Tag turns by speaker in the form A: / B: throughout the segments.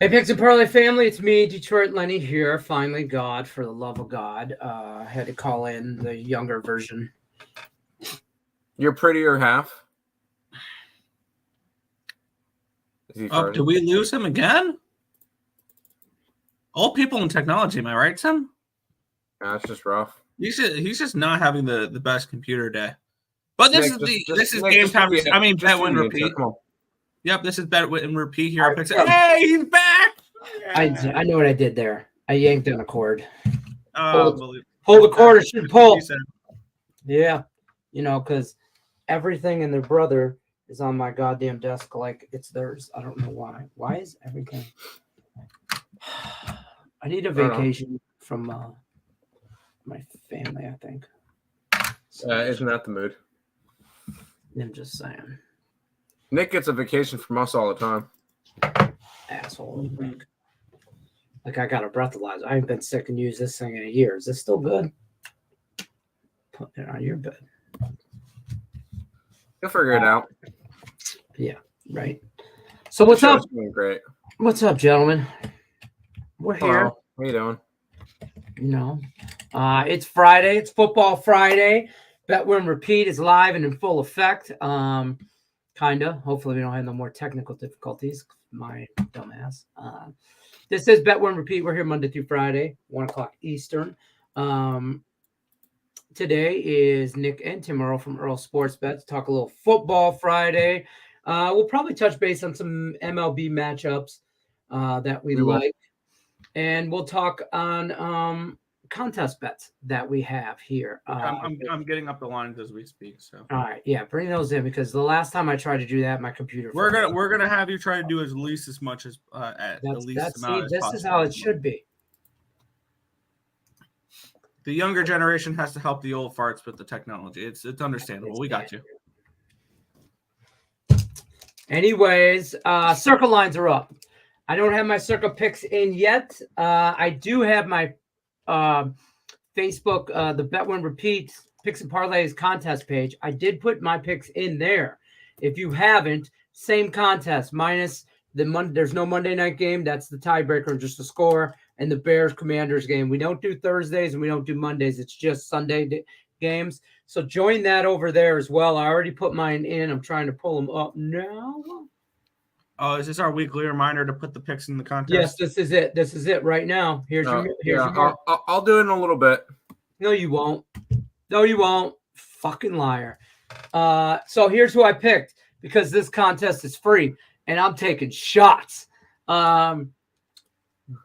A: Hey, Picks and Parlay family, it's me, Detroit Lenny here. Finally, God, for the love of God, I had to call in the younger version.
B: Your prettier half.
C: Did we lose him again? Old people in technology, am I right, Tim?
B: Yeah, it's just rough.
C: He's just not having the best computer day. But this is game time. I mean, bet win repeat.
B: Come on.
C: Yep, this is bet win repeat here. Hey, he's back!
A: Yeah. I know what I did there. I yanked on a cord.
C: Pull
A: the cord. It should pull. Yeah, because everything and their brother is on my goddamn desk like it's theirs. I don't know why. Why is everything? I need a vacation from my family, I think.
B: So, isn't that the mood?
A: I'm just saying.
B: Nick gets a vacation from us all the time.
A: Asshole. Nick. Like I got a breathalyzer. I haven't been sick and used this thing in a year. Is this still good? Put it on your bed.
B: You'll figure it out.
A: Yeah, right. So what's up?
B: Great.
A: What's up, gentlemen? We're here.
B: How you doing?
A: It's Friday. It's Football Friday. Bet Win Repeat is live and in full effect. Kinda. Hopefully we don't have no more technical difficulties. My dumbass. This is Bet Win Repeat. We're here Monday through Friday, 1 o'clock Eastern. Today is Nick and Tim Earl from Earl Sports Bet to talk a little Football Friday. We'll probably touch base on some MLB matchups that we like. And we'll talk on contest bets that we have here.
C: I'm getting up the lines as we speak. So
A: all right, yeah, bring those in because the last time I tried to do that, my computer.
C: We're gonna have you try to do at least as much as
A: this is how it should be.
C: The younger generation has to help the old farts with the technology. It's understandable. We got you.
A: Anyways, circle lines are up. I don't have my circle picks in yet. I do have my Facebook, the Bet Win Repeat Picks and Parlays contest page. I did put my picks in there. If you haven't, same contest minus there's no Monday night game. That's the tiebreaker, just a score. And the Bears Commanders game. We don't do Thursdays and we don't do Mondays. It's just Sunday games. So join that over there as well. I already put mine in. I'm trying to pull them up now.
C: Oh, is this our weekly reminder to put the picks in the contest?
A: Yes, this is it. This is it right now. Here's your
B: I'll do it in a little bit.
A: No, you won't. No, you won't. Fucking liar. So here's who I picked because this contest is free and I'm taking shots.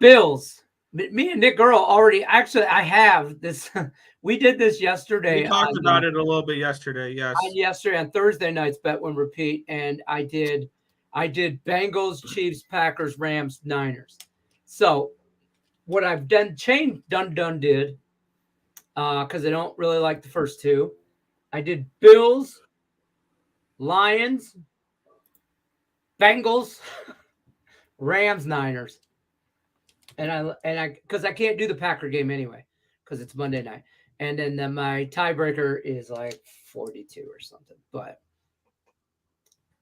A: Bills. Me and Nick Earl already. Actually, I have this. We did this yesterday.
C: We talked about it a little bit yesterday. Yes.
A: Yesterday on Thursday night's Bet Win Repeat, and I did Bengals, Chiefs, Packers, Rams, Niners. So what I've did, because I don't really like the first two. I did Bills, Lions, Bengals, Rams, Niners. And I because I can't do the Packer game anyway, because it's Monday night. And then my tiebreaker is like 42 or something. But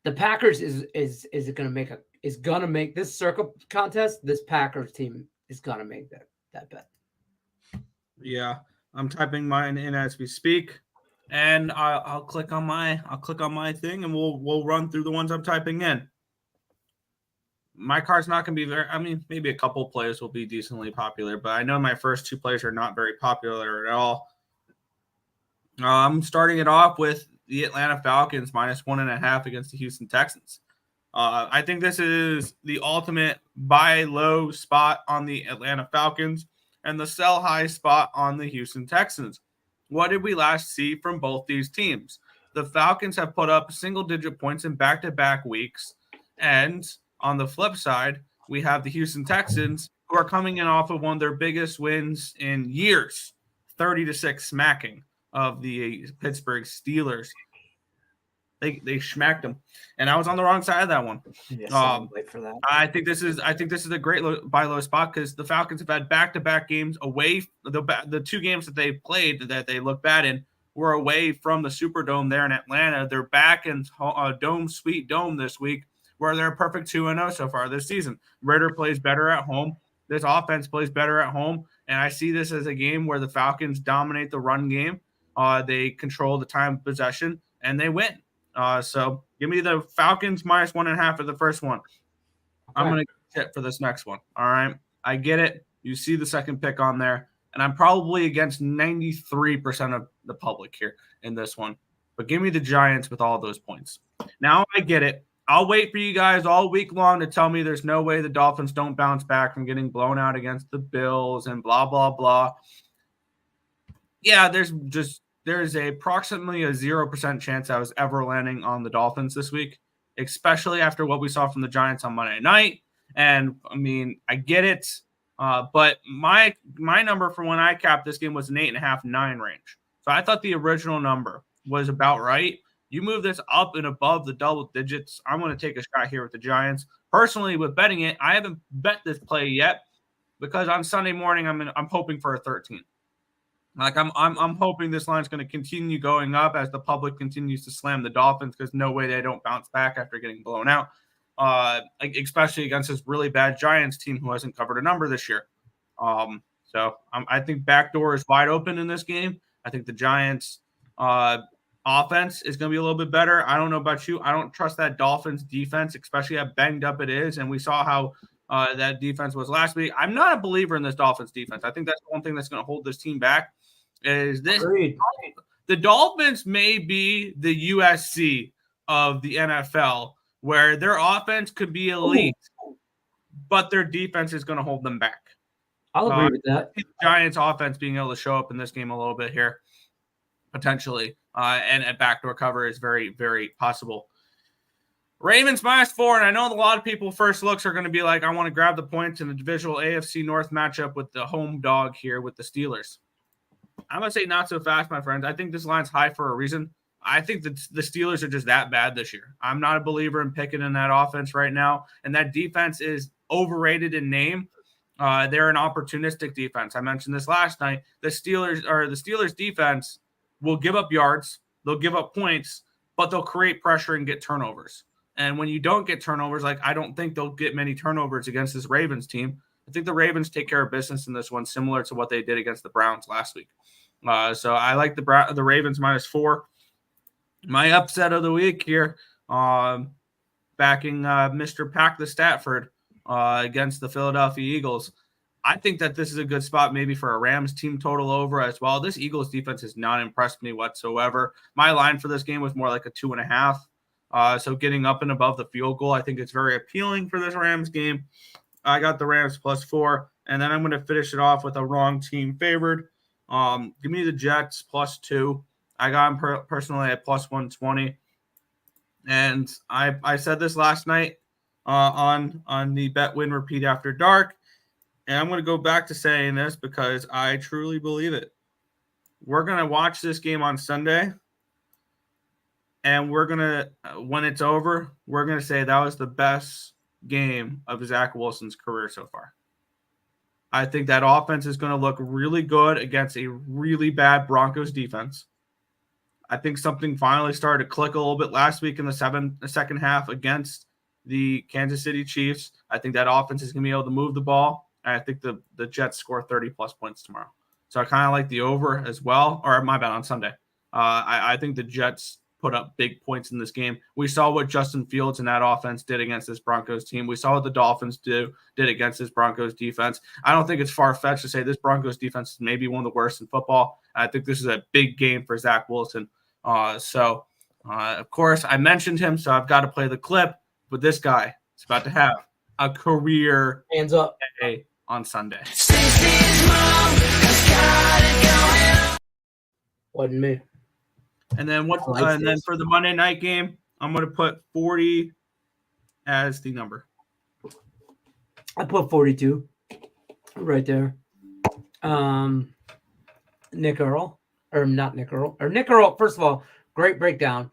A: the Packers is gonna make this circle contest. This Packers team is gonna make that bet.
C: Yeah, I'm typing mine in as we speak, and I'll click on my thing, and we'll run through the ones I'm typing in. My card's not going to be very. I mean, maybe a couple players will be decently popular, but I know my first two players are not very popular at all. I'm starting it off with the Atlanta Falcons -1.5 against the Houston Texans. I think this is the ultimate buy low spot on the Atlanta Falcons and the sell high spot on the Houston Texans. What did we last see from both these teams? The Falcons have put up single-digit points in back-to-back weeks, and on the flip side, we have the Houston Texans, who are coming in off of one of their biggest wins in years, 30-6 smacking of the Pittsburgh Steelers. They smacked them, and I was on the wrong side of that one.
A: Wait for that.
C: I think this is a great buy low spot because the Falcons have had back-to-back games away. The two games that they played that they look bad in were away from the Superdome there in Atlanta. They're back in Dome Sweet Dome this week, where they're a perfect 2-0 so far this season. Ritter plays better at home. This offense plays better at home. And I see this as a game where the Falcons dominate the run game. They control the time of possession, and they win. So give me the Falcons minus 1.5 for the first one. I'm going to get for this next one. All right. I get it. You see the second pick on there. And I'm probably against 93% of the public here in this one. But give me the Giants with all those points. Now I get it. I'll wait for you guys all week long to tell me there's no way the Dolphins don't bounce back from getting blown out against the Bills and blah, blah, blah. Yeah, there's approximately a 0% chance I was ever landing on the Dolphins this week, especially after what we saw from the Giants on Monday night. And, I mean, I get it. But my number for when I capped this game was an 8.5, 9 range. So I thought the original number was about right. You move this up and above the double digits, I'm going to take a shot here with the Giants. Personally, with betting it, I haven't bet this play yet because on Sunday morning I'm hoping for a 13. Like I'm hoping this line's going to continue going up as the public continues to slam the Dolphins because no way they don't bounce back after getting blown out. Especially against this really bad Giants team who hasn't covered a number this year. So I think backdoor is wide open in this game. I think the Giants offense is going to be a little bit better. I don't know about you. I don't trust that Dolphins defense, especially how banged up it is. And we saw how that defense was last week. I'm not a believer in this Dolphins defense. I think that's the one thing that's going to hold this team back is this.
A: Agreed.
C: The Dolphins may be the USC of the NFL where their offense could be elite, but their defense is going to hold them back.
A: I'll agree with that.
C: The Giants offense being able to show up in this game a little bit here, potentially, and a backdoor cover is very, very possible. Ravens minus 4, and I know a lot of people first looks are going to be like, I want to grab the points in the divisional AFC North matchup with the home dog here with the Steelers. I'm going to say not so fast, my friends. I think this line's high for a reason. I think that the Steelers are just that bad this year. I'm not a believer in Pickett in that offense right now, and that defense is overrated in name. They're an opportunistic defense. I mentioned this last night. The Steelers defense will give up yards, they'll give up points, but they'll create pressure and get turnovers. And when you don't get turnovers, like I don't think they'll get many turnovers against this Ravens team. I think the Ravens take care of business in this one, similar to what they did against the Browns last week. So I like the Ravens minus 4. My upset of the week here, backing Mr. Pack the Stafford against the Philadelphia Eagles. I think that this is a good spot maybe for a Rams team total over as well. This Eagles defense has not impressed me whatsoever. My line for this game was more like a 2.5. So getting up and above the field goal, I think it's very appealing for this Rams game. I got the Rams plus 4, and then I'm going to finish it off with a wrong team favored. Give me the Jets plus 2. I got them personally at plus 120. And I said this last night on the Bet Win Repeat After Dark. And I'm going to go back to saying this because I truly believe it. We're going to watch this game on Sunday. And we're going to, when it's over, we're going to say that was the best game of Zach Wilson's career so far. I think that offense is going to look really good against a really bad Broncos defense. I think something finally started to click a little bit last week in the second half against the Kansas City Chiefs. I think that offense is going to be able to move the ball. And I think the Jets score 30-plus points tomorrow. So I kind of like the over as well. Or my bad, on Sunday. I think the Jets put up big points in this game. We saw what Justin Fields and that offense did against this Broncos team. We saw what the Dolphins did against this Broncos defense. I don't think it's far-fetched to say this Broncos defense is maybe one of the worst in football. I think this is a big game for Zach Wilson. Of course, I mentioned him, so I've got to play the clip. But this guy is about to have a career
A: hands up
C: day on Sunday.
A: Wasn't me.
C: And then then for the Monday night game, I'm going to put 40 as the number.
A: I put 42 right there. Nick Earl, or not Nick Earl, or Nick Earl. First of all, great breakdown.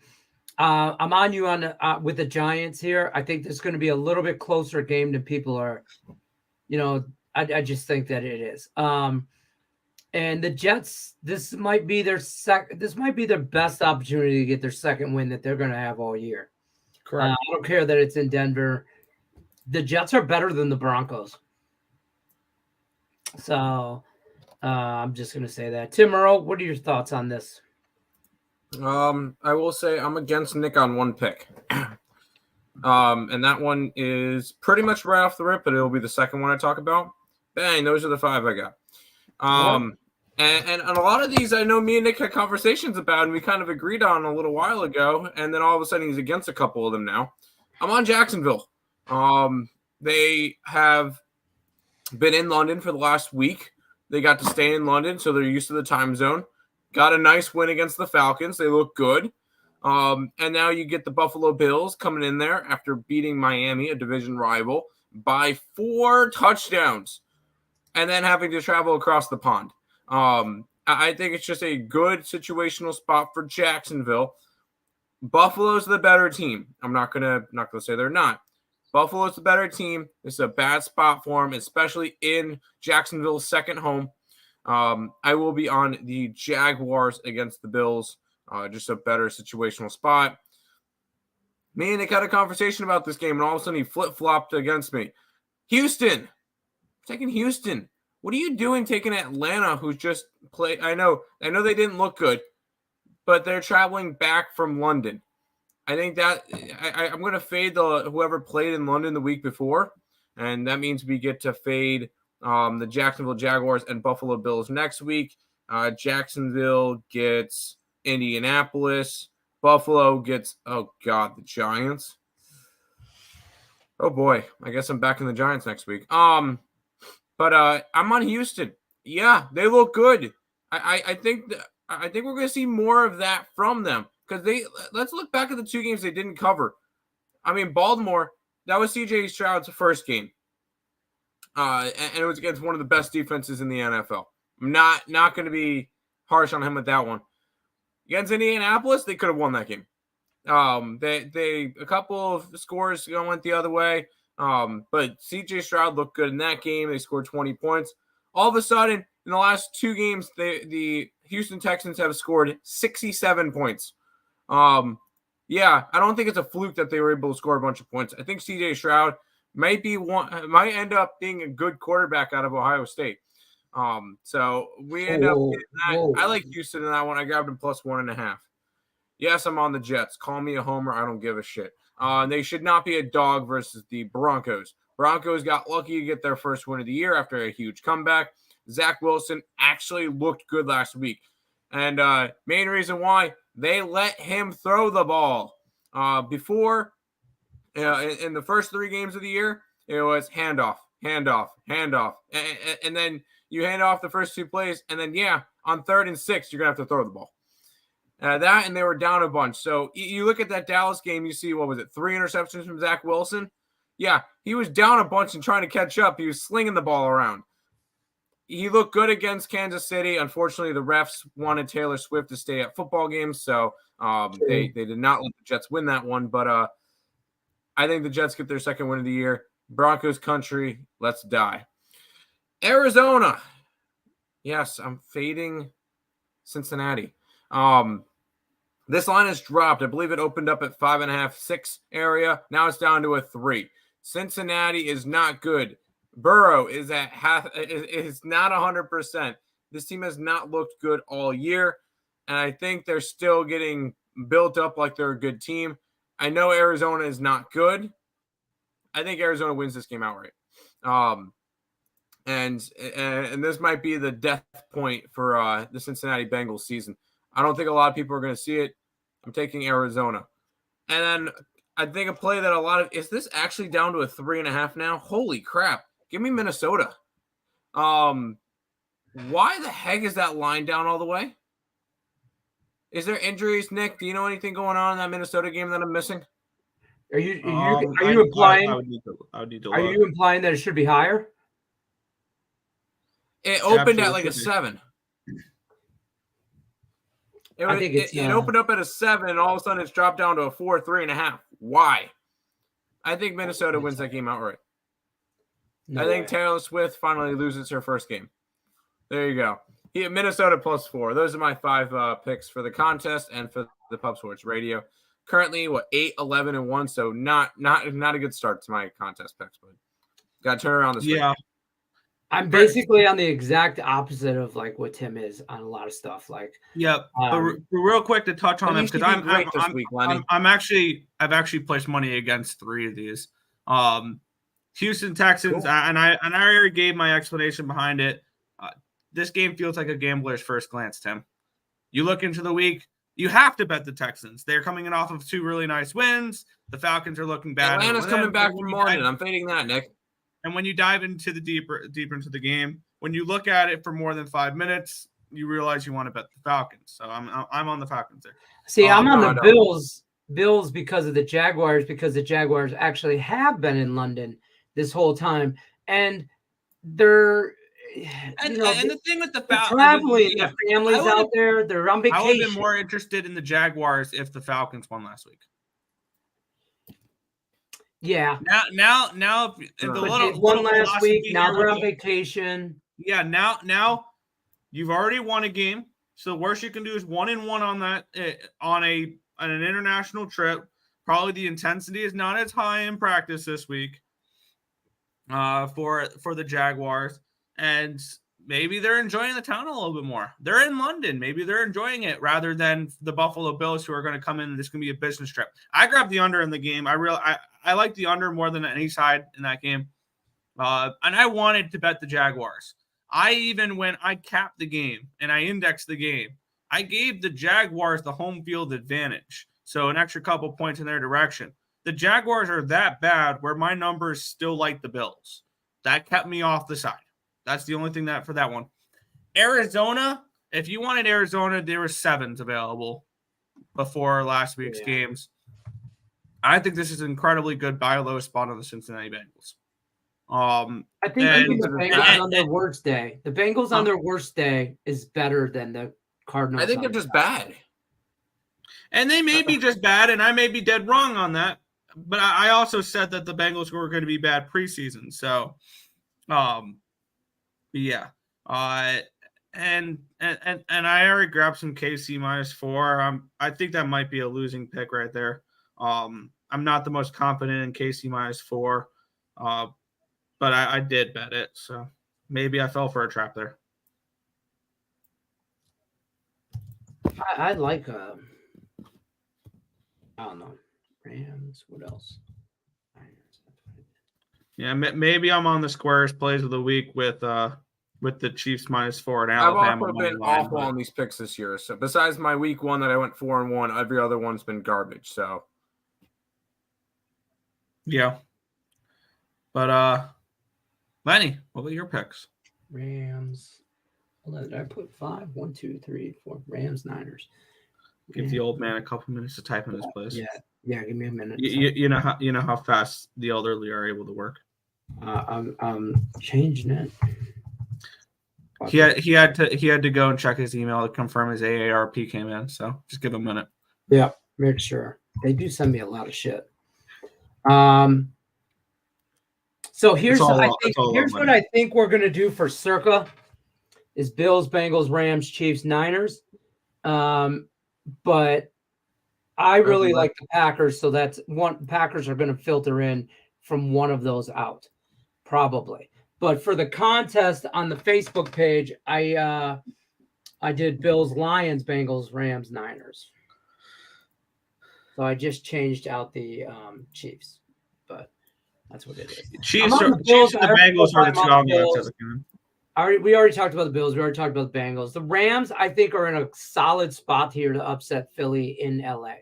A: I'm on you on with the Giants here. I think this is going to be a little bit closer game than people are. I just think that it is. And the Jets, this might be their best opportunity to get their second win that they're going to have all year.
C: Correct.
A: I don't care that it's in Denver. The Jets are better than the Broncos. So I'm just going to say that. Tim Earl, what are your thoughts on this?
B: I will say I'm against Nick on one pick. And that one is pretty much right off the rip, but it'll be the second one I talk about. Bang, those are the 5 I got. And a lot of these I know me and Nick had conversations about, and we kind of agreed on a little while ago, and then all of a sudden he's against a couple of them now. I'm on Jacksonville. They have been in London for the last week. They got to stay in London, so they're used to the time zone. Got a nice win against the Falcons. They look good. And now you get the Buffalo Bills coming in there after beating Miami, a division rival, by 4 touchdowns, and then having to travel across the pond. I think it's just a good situational spot for Jacksonville. Buffalo's the better team. I'm not gonna say they're not. Buffalo's the better team. It's a bad spot for them, especially in Jacksonville's second home. I will be on the Jaguars against the Bills. Just a better situational spot. Me and Nick had a conversation about this game, and all of a sudden he flip-flopped against me. Houston. I'm taking Houston. What are you doing taking Atlanta, who's just played? I know they didn't look good, but they're traveling back from London. I think that I'm going to fade whoever played in London the week before, and that means we get to fade the Jacksonville Jaguars and Buffalo Bills next week. Jacksonville gets Indianapolis. Buffalo gets, the Giants. Oh, boy. I guess I'm back in the Giants next week. But I'm on Houston. Yeah, they look good. I think we're going to see more of that from them, because let's look back at the 2 games they didn't cover. I mean, Baltimore, that was C.J. Stroud's first game. And it was against one of the best defenses in the NFL. I'm not going to be harsh on him with that one. Against Indianapolis, they could have won that game. They a couple of scores went the other way. But C.J. Stroud looked good in that game. They scored 20 points. All of a sudden, in the last 2 games, the Houston Texans have scored 67 points. Yeah, I don't think it's a fluke that they were able to score a bunch of points. I think C.J. Stroud might end up being a good quarterback out of Ohio State. So we end up getting that. I like Houston in that one. I grabbed him plus 1.5. Yes, I'm on the Jets. Call me a homer. I don't give a shit. They should not be a dog versus the Broncos. Broncos got lucky to get their first win of the year after a huge comeback. Zach Wilson actually looked good last week. And main reason why, they let him throw the ball. Before, in the first 3 games of the year, it was handoff. And then you hand off the first 2 plays, and then, on 3rd and 6, you're going to have to throw the ball. That, and they were down a bunch. So you look at that Dallas game, you see, 3 interceptions from Zach Wilson? Yeah, he was down a bunch and trying to catch up. He was slinging the ball around. He looked good against Kansas City. Unfortunately, the refs wanted Taylor Swift to stay at football games, so they did not let the Jets win that one. But I think the Jets get their second win of the year. Broncos country, let's die. Arizona. Yes, I'm fading Cincinnati. This line has dropped. I believe it opened up at 5.5, 6 area. Now it's down to a 3. Cincinnati is not good. Burrow is at is not 100%. This team has not looked good all year, and I think they're still getting built up like they're a good team. I know Arizona is not good. I think Arizona wins this game outright. And this might be the death point for the Cincinnati Bengals season. I don't think a lot of people are going to see it. I'm taking Arizona. And then I think a play that is this actually down to a 3.5 now? Holy crap. Give me Minnesota. Why the heck is that line down all the way? Is there injuries, Nick? Do you know anything going on in that Minnesota game that I'm missing?
A: Are you implying?
C: I would need to.
A: Are you implying that it should be higher?
B: It opened at like a 7. It opened up at a 7, and all of a sudden it's dropped down to a 4, 3.5. Why? I think Minnesota wins that game outright. I think Taylor Swift finally loses her first game. There you go. Minnesota plus 4. Those are my 5 picks for the contest and for the Pub Sports Radio currently 8, 11, and 1. So not a good start to my contest picks, but got to turn around this week.
C: Yeah.
A: I'm basically on the exact opposite of like what Tim is on a lot of stuff. Like,
C: Yep. But real quick to touch on them, because I've actually placed money against 3 of these. Houston Texans,
B: Cool.
C: and I already gave my explanation behind it. This game feels like a gambler's first glance, Tim. You look into the week, you have to bet the Texans. They're coming in off of 2 really nice wins. The Falcons are looking bad.
B: Atlanta's coming back from London. I'm fading that, Nick.
C: And when you dive into the deeper into the game, when you look at it for more than 5 minutes, you realize you want to bet the Falcons. So I'm on the Falcons there.
A: See, I'm on the Bills because of the Jaguars, because the Jaguars actually have been in London this whole time, and they're
C: and the thing with the Falcons,
A: traveling, their families out there, they're on vacation.
C: I would have been more interested in the Jaguars if the Falcons won last week.
A: Yeah.
C: Now,
A: one last week. Now they're on vacation.
C: Yeah. Now, you've already won a game. So the worst you can do is 1-1 on that on an international trip. Probably the intensity is not as high in practice this week. For the Jaguars, and maybe they're enjoying the town a little bit more. They're in London. Maybe they're enjoying it rather than the Buffalo Bills, who are going to come in. This is going to be a business trip. I grabbed the under in the game. I like the under more than any side in that game. And I wanted to bet the Jaguars. I capped the game and I indexed the game. I gave the Jaguars the home field advantage. So an extra couple points in their direction. The Jaguars are that bad where my numbers still like the Bills. That kept me off the side. That's the only thing for that one. Arizona, if you wanted Arizona, there were 7s available before last week's games. I think this is an incredibly good buy low spot on the Cincinnati Bengals.
A: I think the Bengals on their worst day. The Bengals on their worst day is better than the Cardinals.
B: I think they're just bad.
C: And they may be just bad, and I may be dead wrong on that. But I also said that the Bengals were going to be bad preseason. So, yeah. And I already grabbed some KC -4. I think that might be a losing pick right there. I'm not the most confident in KC -4, but I did bet it. So maybe I fell for a trap there.
A: I like I don't know. Rams. What else?
C: Yeah, maybe I'm on the squares plays of the week with the Chiefs -4 and Alabama.
B: I've also been awful on these picks this year. So besides my week 1 that I went 4-1, every other one's been garbage. So
C: yeah. But Lenny, what were your picks?
A: Rams. Hold on, did I put 5? 1, 2, 3, 4. Rams, Niners.
C: Give the old man a couple minutes to type in his place.
A: Yeah. Give me a minute.
C: You know how fast the elderly are able to work.
A: I'm changing it.
C: He had to go and check his email to confirm his AARP came in. So just give him a minute.
A: Yeah, make sure. They do send me a lot of shit. So here's what I think we're gonna do for Circa is Bills, Bengals, Rams, Chiefs, Niners. But I really like the Packers, so that's one. Packers are going to filter in from one of those out, probably. But for the contest on the Facebook page, I did Bills, Lions, Bengals, Rams, Niners. So I just changed out the Chiefs, but that's what it is.
C: Chiefs and the Bengals are the 2 I'm going to take.
A: We already talked about the Bills. We already talked about the Bengals. The Rams, I think, are in a solid spot here to upset Philly in LA.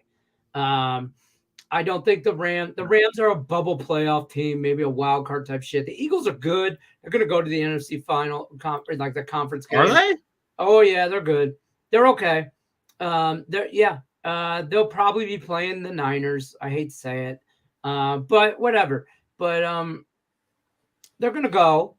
A: I don't think the Rams are a bubble playoff team, maybe a wild card type shit. The Eagles are good. They're going to go to the NFC final, like the conference game.
C: Are they?
A: Oh yeah, they're good. They're okay. They'll probably be playing the Niners. I hate to say it, but whatever. But they're going to go.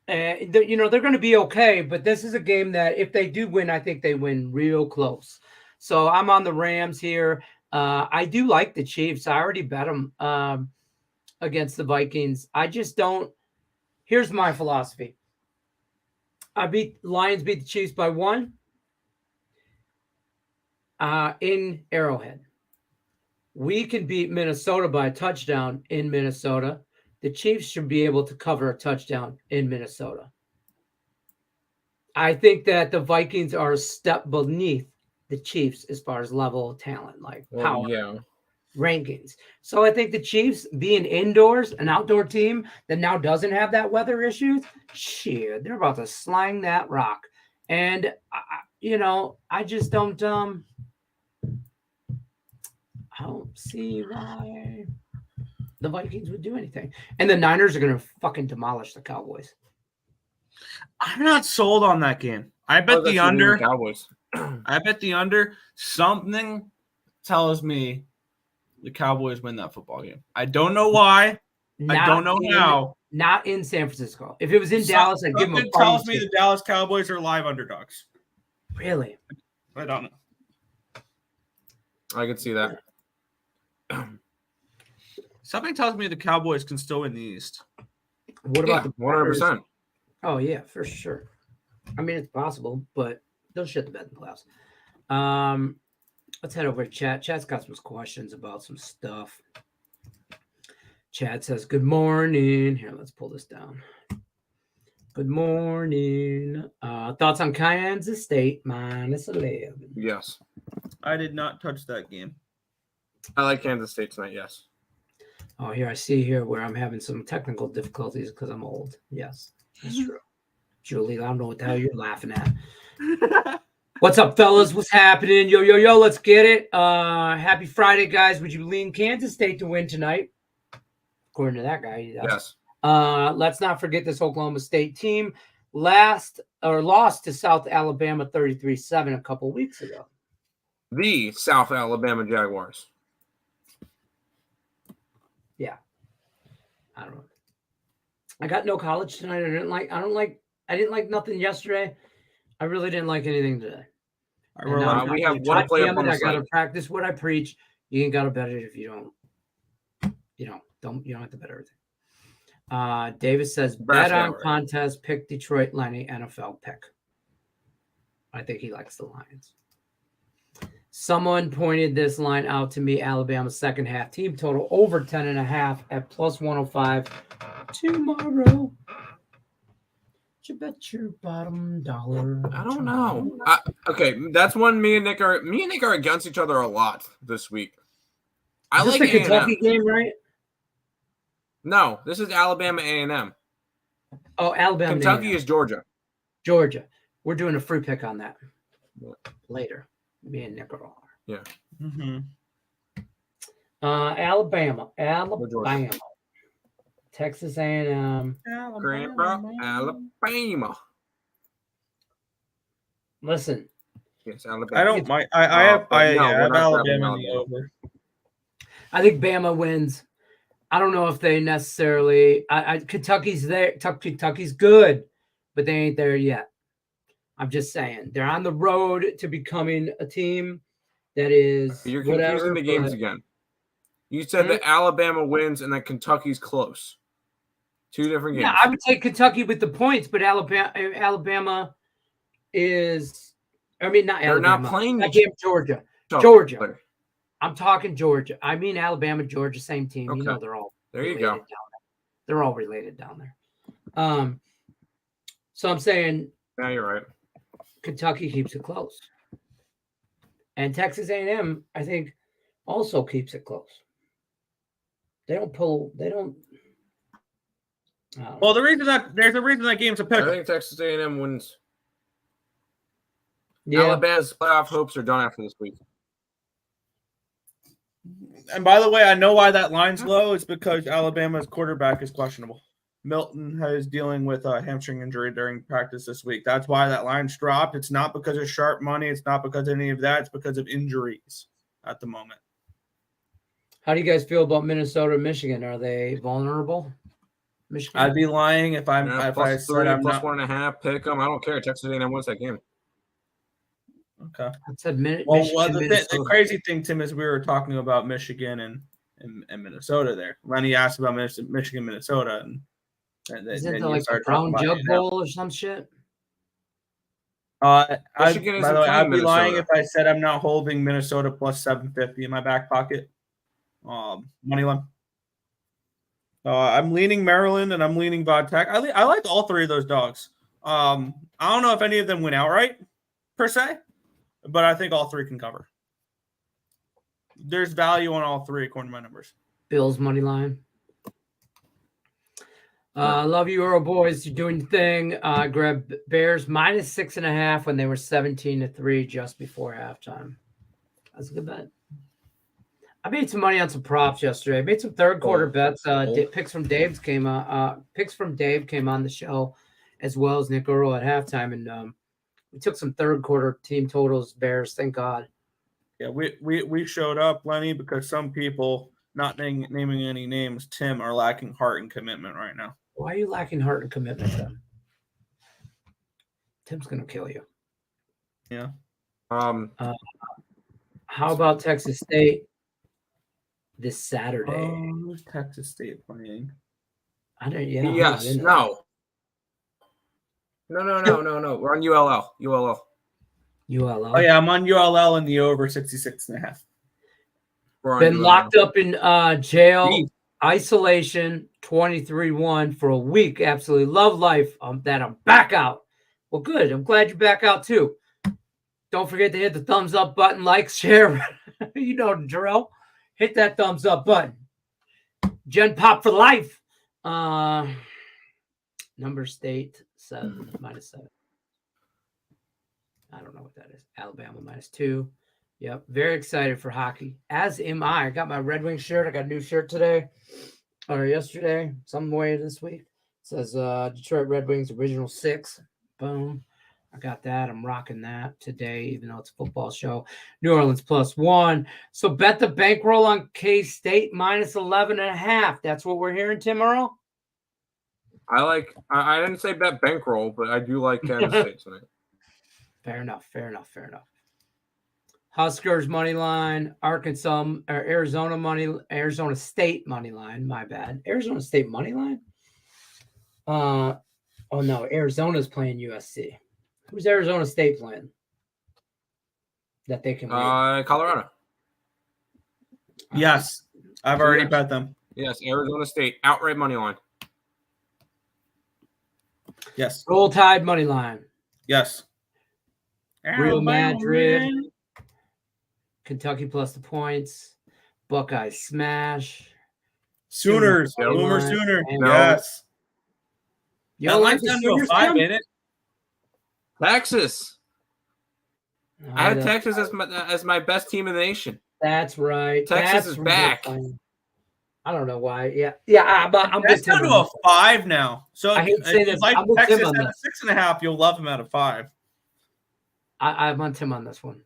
A: They're going to be okay, but this is a game that if they do win, I think they win real close. So I'm on the Rams here. I do like the Chiefs. I already bet them against the Vikings. I just don't. Here's my philosophy. Lions beat the Chiefs by 1 in Arrowhead. we can beat Minnesota by a touchdown in Minnesota. The Chiefs should be able to cover a touchdown in Minnesota. I think that the Vikings are a step beneath the Chiefs as far as level of talent, like power rankings. So I think the Chiefs, being indoors, an outdoor team that now doesn't have that weather issues, shit, they're about to slang that rock. And I just don't see why the Vikings would do anything. And the Niners are going to fucking demolish the Cowboys.
C: I'm not sold on that game. I bet the under.
B: Cowboys.
C: I bet the under. Something tells me the Cowboys win that football game. I don't know why. I don't know how.
A: Not in San Francisco. If it was in Dallas, I'd give them a
C: Something tells me the Dallas Cowboys are live underdogs.
A: Really?
C: I don't know.
B: I could see that.
C: Something tells me the Cowboys can still win the East.
A: What about the
B: 100%?
A: Oh, yeah, for sure. I mean, it's possible, but they'll shit the bed in the playoffs. Let's head over to chat. Chat's got some questions about some stuff. Chad says, good morning. Here, let's pull this down. Good morning. Thoughts on Kansas State -11?
B: Yes.
C: I did not touch that game.
B: I like Kansas State tonight, yes.
A: Oh, here I see here where I'm having some technical difficulties because I'm old. Yes, that's true. Julie, I don't know what the hell you're laughing at. What's up, fellas? What's happening? Yo, let's get it. Happy Friday, guys. Would you lean Kansas State to win tonight? According to that guy, he does.
B: Yes.
A: Let's not forget this Oklahoma State team lost to South Alabama 33-7 a couple weeks ago.
B: The South Alabama Jaguars.
A: Yeah. I don't know. I got no college tonight. I didn't like nothing yesterday. I really didn't like anything today.
B: We have one play up on the
A: I gotta
B: site.
A: practice what I preach. You ain't gotta bet it if you don't. You don't have to bet everything. Davis says bet on contest, pick Detroit Lenny NFL pick. I think he likes the Lions. Someone pointed this line out to me. Alabama's second half team total over 10.5 at +105 tomorrow. You bet your bottom dollar.
B: I don't know. Okay, that's one. Me and Nick are against each other a lot this week.
A: I like the Kentucky game, right?
B: No, this is Alabama A&M.
A: Oh, Alabama.
B: Kentucky is Georgia.
A: Georgia. We're doing a free pick on that later. Me and Nick are all.
B: Yeah.
C: Mm-hmm.
A: Alabama. Texas A&M.
B: Alabama.
A: Listen.
B: Yes, Alabama.
C: I don't mind. I have Alabama in the over.
A: I think Bama wins. I don't know if they necessarily. Kentucky's there. Kentucky's good, but they ain't there yet. I'm just saying they're on the road to becoming a team that is.
B: You're confusing the games again. You said that Alabama wins and that Kentucky's close. Two different games.
A: Yeah, I would take Kentucky with the points, but Alabama is. I mean, not Alabama.
B: They're not playing
A: that game. Georgia. I'm talking Georgia. I mean, Alabama, Georgia, same team.
B: Okay.
A: You know, they're all.
B: There you go.
A: They're all related down there. So I'm saying.
B: Yeah, you're right.
A: Kentucky keeps it close, and Texas A&M, I think, also keeps it close. They don't pull. They don't.
C: Well, there's a reason that game's a pick.
B: I think Texas A&M wins.
A: Yeah.
B: Alabama's playoff hopes are done after this week.
C: And by the way, I know why that line's low. It's because Alabama's quarterback is questionable. Milton is dealing with a hamstring injury during practice this week. That's why that line's dropped. It's not because of sharp money. It's not because of any of that. It's because of injuries at the moment.
A: How do you guys feel about Minnesota and Michigan? Are they vulnerable? Michigan?
C: I'd be lying if I said I'm
B: plus
C: not.
B: 1.5. Pick them. I don't care. Texas A&M wins that game.
C: Okay.
A: I said
C: the crazy thing, Tim, is we were talking about Michigan and Minnesota there. Lenny asked about Michigan, Minnesota, and
A: isn't it like a brown jug bowl or some shit?
C: By the way, I'd be lying if I said I'm not holding Minnesota plus 750 in my back pocket. Money line. I'm leaning Maryland and I'm leaning Vodtech. I like all three of those dogs. I don't know if any of them win outright per se, but I think all three can cover. There's value on all three according to my numbers.
A: Bills money line. Love you, Earl boys. You're doing the thing. Grab Bears minus 6.5 when they were 17-3 just before halftime. That's a good bet. I made some money on some props yesterday. I made some third quarter bets. Picks from Dave came on the show, as well as Nick Earl at halftime, and we took some third quarter team totals. Bears, thank God.
C: Yeah, we showed up, Lenny, because some people, not naming any names, Tim, are lacking heart and commitment right now.
A: Why are you lacking heart and commitment, Tim? Tim's gonna kill you.
C: Yeah.
A: How about Texas State this Saturday?
C: Who's Texas State playing?
A: I don't. Yeah.
B: Yes. No. No. We're on ULL.
A: ULL.
C: Oh yeah, I'm on ULL in the over 66.5.
A: Been locked up in jail, isolation, 23-1 for a week. Absolutely love life. I'm back out. Well, good. I'm glad you're back out too. Don't forget to hit the thumbs up button, like, share. You know, Jarrell. Hit that thumbs up button. Gen Pop for life. Number State 7 -7. I don't know what that is. Alabama -2. Yep. Very excited for hockey. As am I. I got my Red Wings shirt. I got a new shirt today or yesterday, some way this week. It says Detroit Red Wings original 6. Boom. I got that. I'm rocking that today, even though it's a football show. New Orleans +1. So bet the bankroll on K-State -11.5. That's what we're hearing, Tim Earl?
B: I didn't say bet bankroll, but I do like Kansas State tonight.
A: Fair enough. Huskers money line, Arizona State money line. My bad. Arizona State money line. Oh no, Arizona's playing USC. Who's Arizona State playing? That they can win?
B: Colorado.
C: Yes, I've already bet them.
B: Yes, Arizona State outright money line.
C: Yes.
A: Roll Tide money line.
C: Yes.
A: Real Madrid. Kentucky plus the points. Buckeyes smash.
C: Sooners. Boomer Sooner.
B: No.
C: Yes.
A: You don't like the
C: down to a
A: Sooners,
C: 5
A: Tim?
C: in it.
B: Texas. I had Texas as my best team in the nation.
A: That's right.
B: Texas is back.
A: I don't know why. Yeah. I'm
C: That's down to a 5 now. So
A: I hate to say
C: if you
A: this,
C: like
A: I'm with
C: Texas
A: Tim
C: at
A: on
C: a 6.5, you'll love him at a 5.
A: I'm on Tim on this one.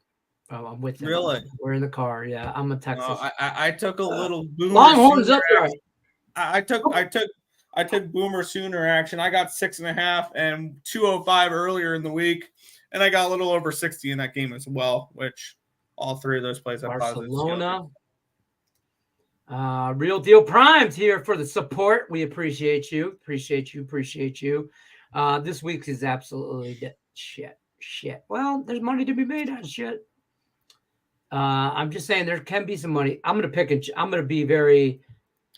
A: I'm with him.
C: Really?
A: We're in the car. Yeah, I'm a Texas.
C: I took a little Boomer
A: Longhorns
C: Sooner
A: up there.
C: I took Boomer Sooner action. I got 6.5 and 205 earlier in the week, and I got a little over 60 in that game as well. Which all three of those plays have
A: Barcelona. Real Deal Primes here for the support. We appreciate you. Appreciate you. This week is absolutely shit. Well, there's money to be made on shit. I'm just saying there can be some money. I'm gonna be very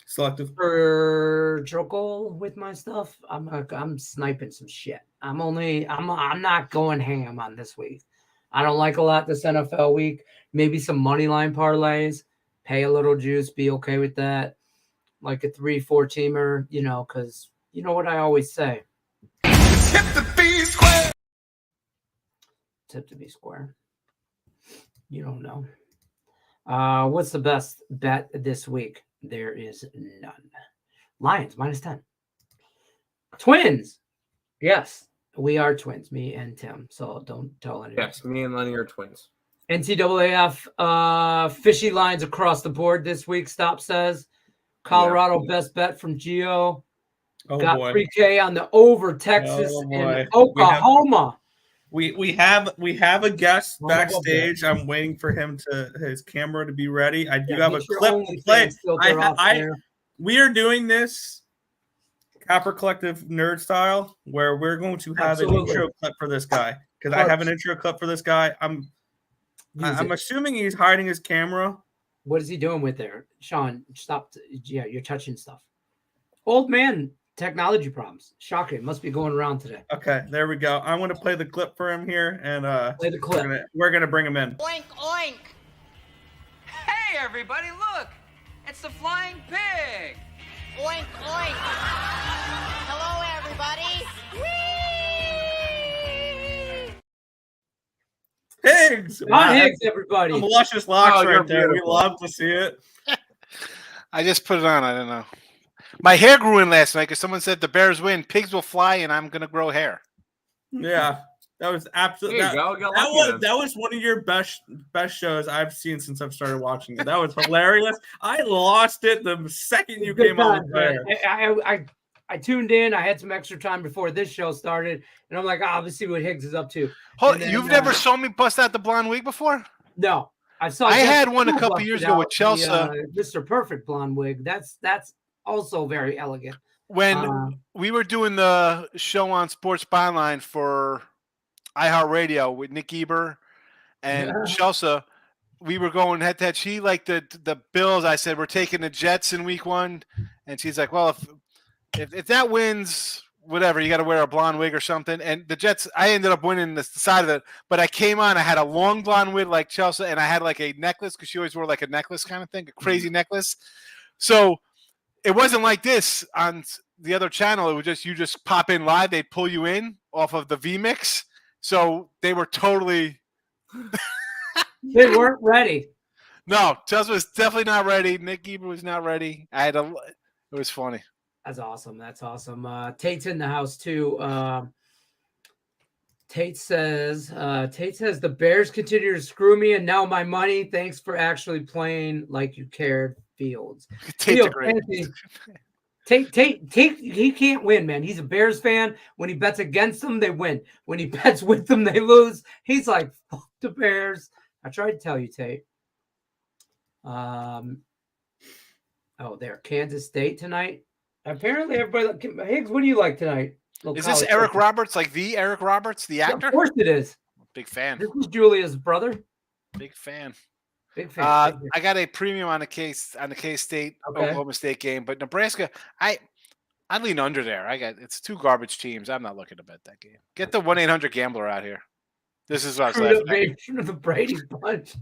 C: selective,
A: surgical with my stuff. I'm sniping some shit. I'm not going ham on this week. I don't like a lot this NFL week. Maybe some money line parlays. Pay a little juice. Be okay with that. Like a 3-4 teamer, because you know what I always say.
D: Tip the B square.
A: Tip to be square. You don't know. What's the best bet this week? There is none. Lions -10. Twins. Yes, we are twins, me and Tim. So don't tell anyone.
B: Yes, me and Lenny are twins.
A: NCAAF fishy lines across the board this week. Stop says Colorado best bet from Gio. Got
C: boy.
A: 3K on the over Texas and Oklahoma.
C: We have a guest backstage. I'm waiting for his camera to be ready. I do have a clip to play. We are doing this Capper Collective nerd style, where we're going to have an intro clip for this guy, because I have an intro clip for this guy. I'm assuming he's hiding his camera
A: What is he doing with there? Sean, stop. Yeah, you're touching stuff. Old man technology problems. Shocking. Must be going around today.
C: Okay, there we go. I'm going to play the clip for him here, and
A: Play the clip.
C: we're gonna bring him in.
E: Oink, oink. Hey, everybody, look. It's the flying pig. Oink, oink. Hello, everybody. Whee!
C: Higgs!
A: On Higgs, everybody.
C: Some luscious locks
B: Oh, you're
C: right there. We
B: beautiful.
C: love to see it.
F: I just put it on. I don't know. My hair grew in last night because someone said the Bears win, pigs will fly, and I'm gonna grow hair.
C: Yeah, that was absolutely.
B: There you go. Got
C: That
B: lucky
C: was
B: then.
C: that was one of your best shows I've seen since I've started watching it. That was hilarious. I lost it the second you
A: Good
C: came on
A: times,
C: there.
A: man. I tuned in. I had some extra time before this show started, and I'm like, let's see what Higgs is up to.
F: Hold,
A: And then,
F: you've never saw me bust out the blonde wig before?
A: No, I saw.
F: I
A: Jessica
F: had one a
A: Biel
F: couple
A: busted
F: years ago with
A: out
F: Chelsea.
A: Mr. Perfect blonde wig. That's also very elegant.
F: When we were doing the show on Sports Byline for iHeartRadio with Nick Eber and Chelsea, we were going head to head. She liked the Bills. I said, we're taking the Jets in week 1. And she's like, well, if that wins, whatever, you got to wear a blonde wig or something. And the Jets, I ended up winning the side of it. But I came on, I had a long blonde wig like Chelsea, and I had like a necklace because she always wore like a necklace kind of thing, a crazy necklace. So it wasn't like this on the other channel. It was just, you just pop in live. They'd pull you in off of the VMix. So they were totally.
A: They weren't ready.
F: No, Chelsea was definitely not ready. Nick Eber was not ready. It was funny.
A: That's awesome. That's awesome. Tate's in the house too. Tate says the Bears continue to screw me, and now my money. Thanks for actually playing like you cared, Fields.
F: Tate's a great.
A: Tate, he can't win, man. He's a Bears fan. When he bets against them, they win. When he bets with them, they lose. He's like, fuck the Bears. I tried to tell you, Tate. There, Kansas State tonight. Apparently, everybody. Higgs, what do you like tonight?
F: Is this Eric Roberts, like the Eric Roberts, the actor?
A: Of course it is.
F: Big fan.
A: This is Julia's brother.
F: Big fan.
A: Big fan.
F: I got a premium on the K-State Oklahoma State game, but Nebraska, I lean under there. It's 2 garbage teams. I'm not looking to bet that game. Get the 1-800-GAMBLER out here. This is what I was laughing at.
A: The Brady bunch.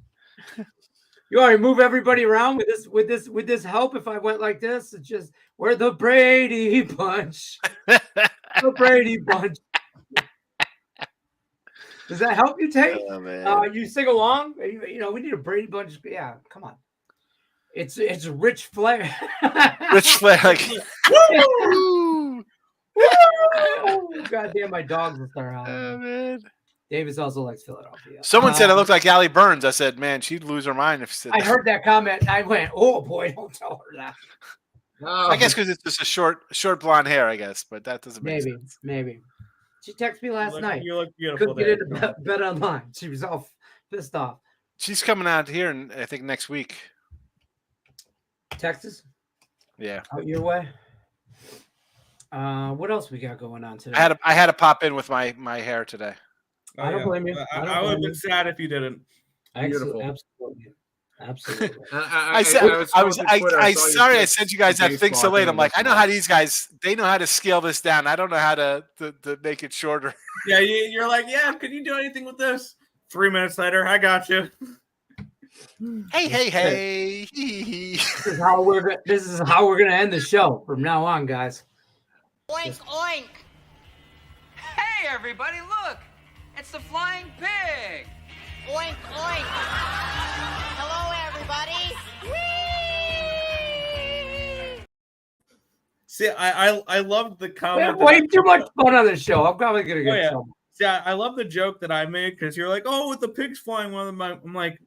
A: You want to move everybody around with this help? If I went like this, it's just we're the Brady bunch. The Brady bunch. Does that help you, Tate?
F: Oh, man.
A: You sing along. We need a Brady bunch. Yeah, come on. It's Rich Flair.
F: Rich Flair. Like,
A: Woo! God damn, my dogs will start howling.
F: oh, man.
A: Davis also likes Philadelphia.
F: Someone said I looked like Allie Burns. I said, man, she'd lose her mind if she said
A: I
F: that.
A: heard that comment. I went, oh boy, don't tell her that.
F: I guess because it's just a short blonde hair, I guess, but that doesn't make sense.
A: Maybe. She texted me last night.
C: You look beautiful.
A: Couldn't get into bet online. She was all pissed off.
F: She's coming out here, I think, next week.
A: Texas?
F: Yeah.
A: Out your way? What else we got going on today?
F: I had to pop in with my hair today.
A: I don't blame you.
C: I would have been sad if you didn't.
A: Absolutely.
F: I sorry I sent you guys that thing so late. I'm like, I know how these guys, they know how to scale this down. I don't know how to make it shorter.
C: Yeah, you're like, yeah, could you do anything with this? 3 minutes later, I got you.
F: Hey.
A: This is how we're gonna end the show from now on, guys.
E: Oink, oink. Hey, everybody, look. It's the flying pig. Oink, oink. Hello, everybody. Whee!
C: See, I love the
A: We
C: comment.
A: have way too much fun on this show. I'm probably gonna get trouble.
C: See, I love the joke that I made because you're like, oh, with the pigs flying, one of them. I'm like,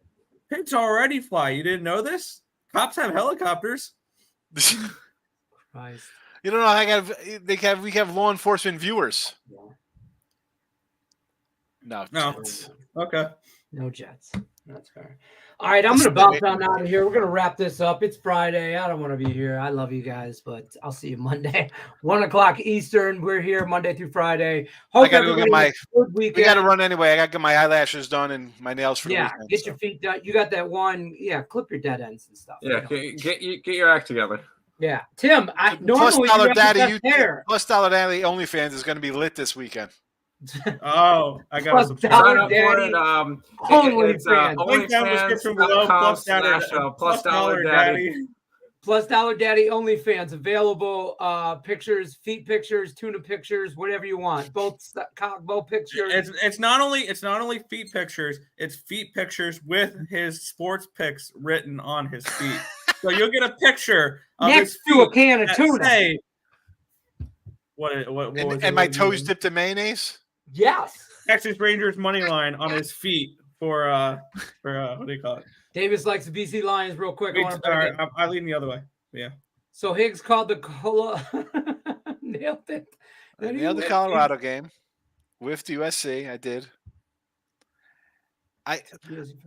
C: pigs already fly. You didn't know this? Cops have helicopters.
A: Christ.
F: You don't know. We have law enforcement viewers.
A: Yeah.
F: No.
C: No. Okay.
A: No jets. That's fair. All right, I'm going to bounce on out of here. We're going to wrap this up. It's Friday. I don't want to be here. I love you guys, but I'll see you Monday, 1 o'clock Eastern. We're here Monday through Friday. Hope
F: I got to go get my.
A: has a good weekend.
F: We got to run anyway. I got to get my eyelashes done and my nails for the weekend.
A: Get your feet done. You got that one. Yeah, clip your dead ends and stuff.
B: Yeah, get your act together.
A: Yeah, Tim. Normally
F: Plus Dollar
A: you
F: Daddy,
A: have the best hair.
F: Plus Dollar Daddy OnlyFans is going to be lit this weekend.
C: Oh, I got to subscribe.
B: Sign up for it.
A: OnlyFans.
C: Link down in the description below. Plus Dollar Daddy.
A: Plus Dollar Daddy OnlyFans available. Pictures, feet pictures, tuna pictures, whatever you want. Both pictures.
C: It's not only feet pictures. It's feet pictures with his sports picks written on his feet. So you'll get a picture of
A: next to a can of tuna.
C: Say, what was
F: and my toes dipped in mayonnaise.
A: Yes.
C: Texas Rangers money line on his feet for what do you call it?
A: Davis likes the BC Lions real quick.
C: I lean the other way. Yeah.
A: So Higgs called the nailed it.
F: I nailed the Colorado game with USC. I did.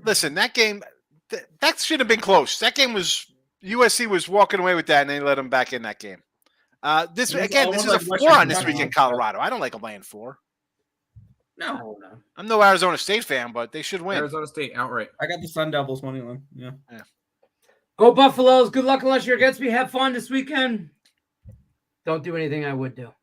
F: Listen. That game that should have been close. That game was USC was walking away with that, and they let them back in that game. This is a 4 on this weekend, Colorado. I don't like them laying 4.
C: No.
F: I'm no Arizona State fan, but they should win.
B: Arizona State outright.
C: I got the Sun Devils money line. Yeah.
A: Go Buffaloes. Good luck unless you're against me. Have fun this weekend. Don't do anything I would do.